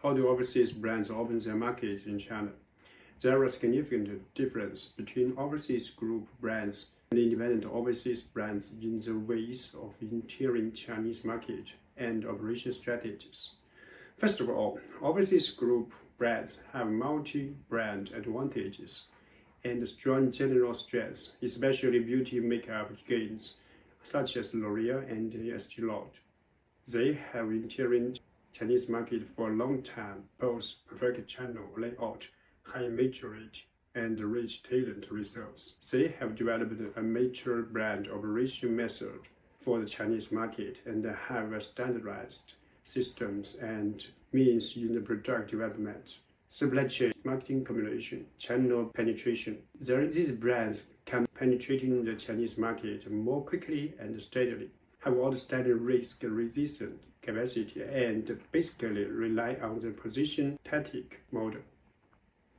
How do overseas brands open their markets in China? There is a significant difference between overseas group brands and independent overseas brands in the ways of entering Chinese market and operation strategies. First of all, overseas group brands have multi-brand advantages and strong general strengths, especially beauty makeup giants such as L'Oreal and Estée Lauder. They have entered Chinese market for a long time, both perfect channel layout, high maturity, and rich talent reserves. They have developed a mature brand operation method for the Chinese market and have standardized systems and means in the product development, supply chain, marketing combination, channel penetration. These brands can penetrate the Chinese market more quickly and steadily, have outstanding risk resistant capacity, and basically rely on the position tactic model.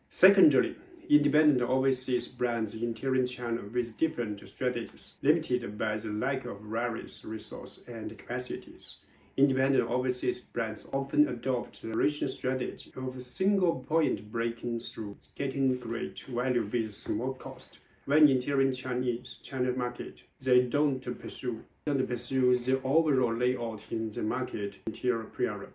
Secondly, independent overseas brands entering China with different strategies, limited by the lack of various resources and capacities. Independent overseas brands often adopt the operation strategy of single point breaking through, getting great value with small cost. When entering China market, they don't pursue the overall layout in the market interior period,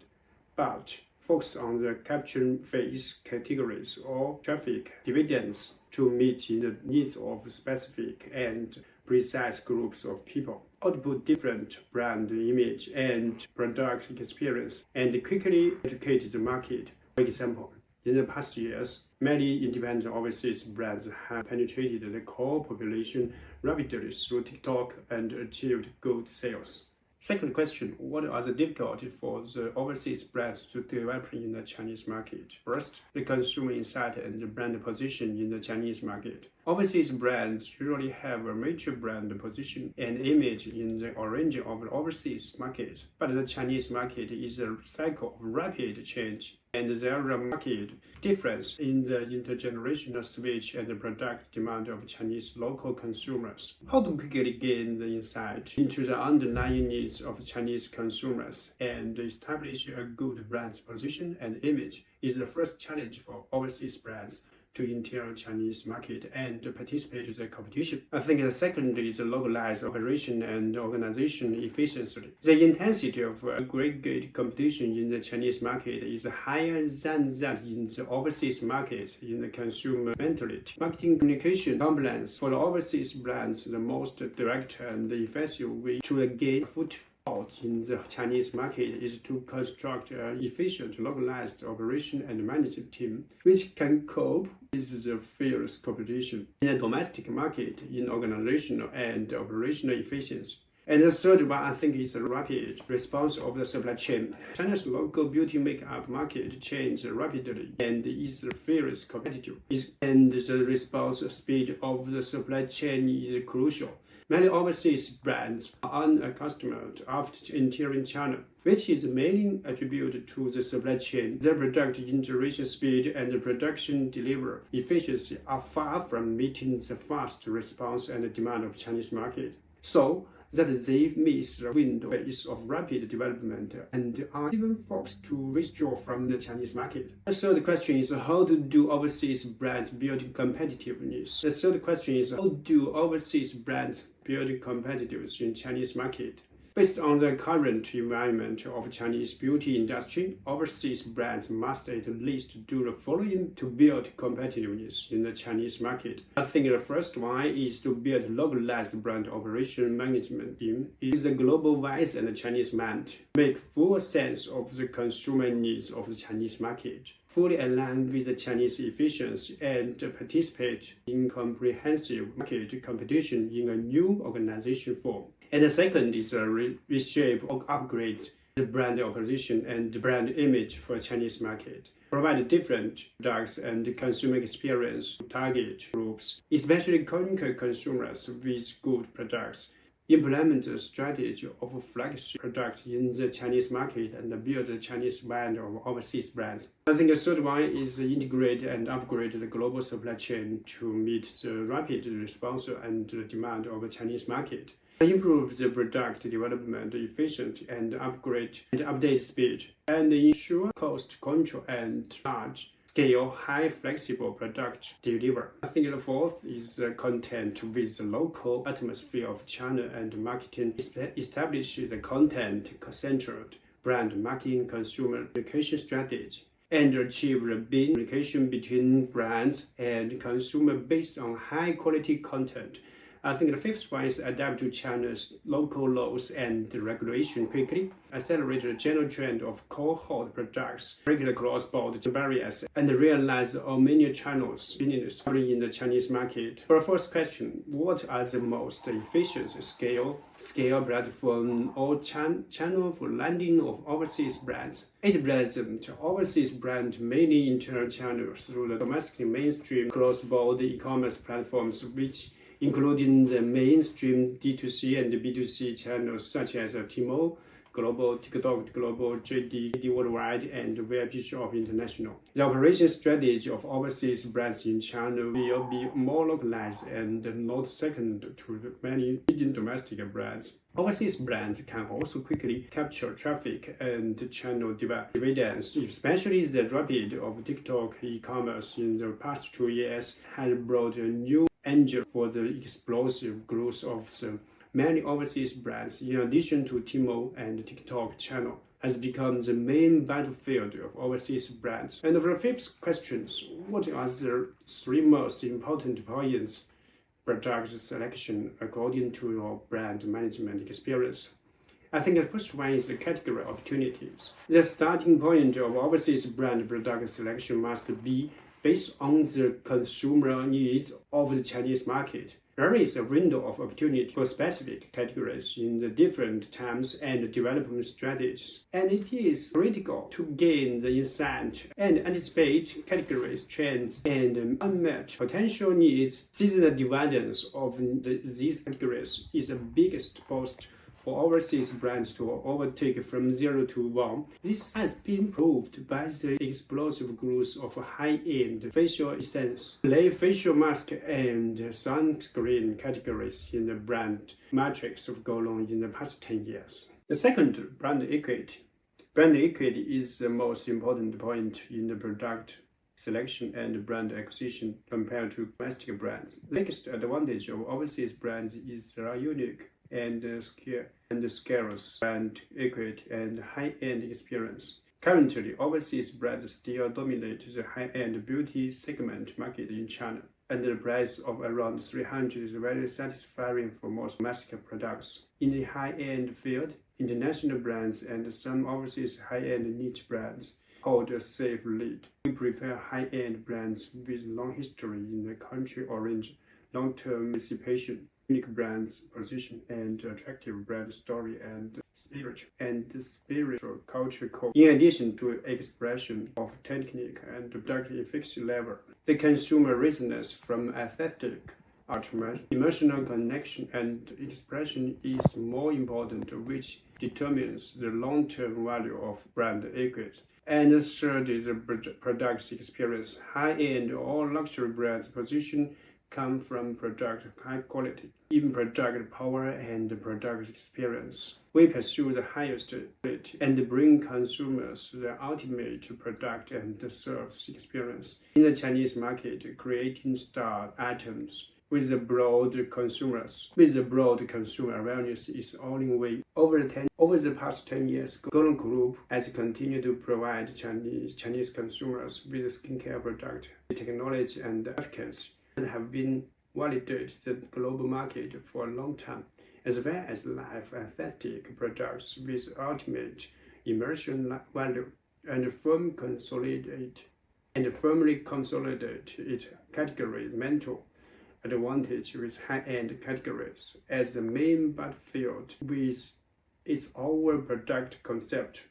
but focus on the capture phase categories or traffic dividends to meet the needs of specific and precise groups of people. Output different brand image and product experience and quickly educate the market. For example, in the past years, many independent overseas brands have penetrated the core population rapidly through TikTok and achieved good sales. Second question, what are the difficulties for the overseas brands to develop in the Chinese market? First, the consumer insight and the brand position in the Chinese market. Overseas brands usually have a major brand position and image in the origin of the overseas market, but the Chinese market is a cycle of rapid change, and there are market difference in the intergenerational switch and the product demand of Chinese local consumers. How to quickly gain the insight into the underlying needs of Chinese consumers and establish a good brand position and image is the first challenge for overseas brands to enter Chinese market and participate in the competition. I think the second is localized operation and organization efficiency. The intensity of aggregate competition in the Chinese market is higher than that in the overseas market in the consumer mentality. Marketing communication compliance for the overseas brands, the most direct and effective way to gain foothold in the Chinese market is to construct an efficient, localized operation and management team which can cope with the fierce competition in the domestic market in organizational and operational efficiency. And the third one, I think, is the rapid response of the supply chain. China's local beauty makeup market changes rapidly and is fierce competitive, and the response speed of the supply chain is crucial. Many overseas brands are unaccustomed after entering China, which is mainly attributed to the supply chain. Their product integration speed and the production delivery efficiency are far from meeting the fast response and demand of Chinese market, so that they miss the window of rapid development and are even forced to withdraw from the Chinese market. The third question is how to do overseas brands build competitiveness? The third question is how do overseas brands build competitiveness in Chinese market? Based on the current environment of Chinese beauty industry, overseas brands must at least do the following to build competitiveness in the Chinese market. I think the first one is to build localized brand operation management team is a global wise and Chinese mind. Make full sense of the consumer needs of the Chinese market. Fully align with the Chinese efficiency and participate in comprehensive market competition in a new organization form. And the second is reshape or upgrade the brand opposition and the brand image for Chinese market. Provide different products and consumer experience to target groups, especially conquer consumers with good products. Implement a strategy of flagship product in the Chinese market and build a Chinese brand of overseas brands. I think the third one is integrate and upgrade the global supply chain to meet the rapid response and the demand of the Chinese market. improve the product development efficiency and update speed, and ensure cost control and large scale, high flexible product delivery. I think the fourth is content with the local atmosphere of China and marketing. Establish the content-centered brand marketing consumer communication strategy and achieve the better communication between brands and consumer based on high quality content. I think the fifth one is adapt to China's local laws and regulation quickly, accelerate the general trend of cohort products, break the cross-border barriers, and realize all many channels business in the Chinese market. For the first question, what are the most efficient scale platform or channel for landing of overseas brands? It blends the overseas brand mainly internal channels through the domestic mainstream cross-border e-commerce platforms, which including the mainstream D2C and B2C channels such as Tmall, Global, TikTok, Global, JD Worldwide, and VIP Shop International. The operation strategy of overseas brands in China will be more localized and not second to many leading domestic brands. Overseas brands can also quickly capture traffic and channel dividends, especially the rapid of TikTok e-commerce in the past 2 years has brought a new engine for the explosive growth of the many overseas brands. In addition to Tmall and TikTok channel has become the main battlefield of overseas brands. And for the fifth question, what are the three most important points product selection according to your brand management experience? I think the first one is the category opportunities. The starting point of overseas brand product selection must be based on the consumer needs of the Chinese market. There is a window of opportunity for specific categories in the different times and development strategies, and it is critical to gain the insight and anticipate categories, trends, and unmet potential needs. Seasonal dividends of these categories is the biggest boost for overseas brands to overtake from 0 to 1. This has been proved by the explosive growth of high-end facial essence, facial mask, and sunscreen categories in the brand matrix of GOLONG in the past 10 years. The second, brand equity. Brand equity is the most important point in the product selection and brand acquisition compared to domestic brands. The biggest advantage of overseas brands is their unique and scarce brand equity and high-end experience. Currently, overseas brands still dominate the high-end beauty segment market in China, and the price of around 300 is very satisfying for most domestic products. In the high-end field, international brands and some overseas high-end niche brands hold a safe lead. We prefer high-end brands with long history in the country origin, long-term participation, unique brand's position, and attractive brand story and spiritual culture core. In addition to expression of technique and product efficacy level, the consumer resonance from aesthetic, emotional connection, and expression is more important, which determines the long-term value of brand equity. And third is the product experience. High-end or luxury brands position come from product high quality, in product power and product experience. We pursue the highest quality and bring consumers the ultimate product and service experience. In the Chinese market, creating star items with the broad consumer awareness is only way. Over the past 10 years, GOLONG Group has continued to provide Chinese consumers with skincare product, technology, and efficacy, and have been validated the global market for a long time, as well as live aesthetic products with ultimate immersion value, and firmly consolidate its category mental advantage with high-end categories as the main battlefield with its our product concept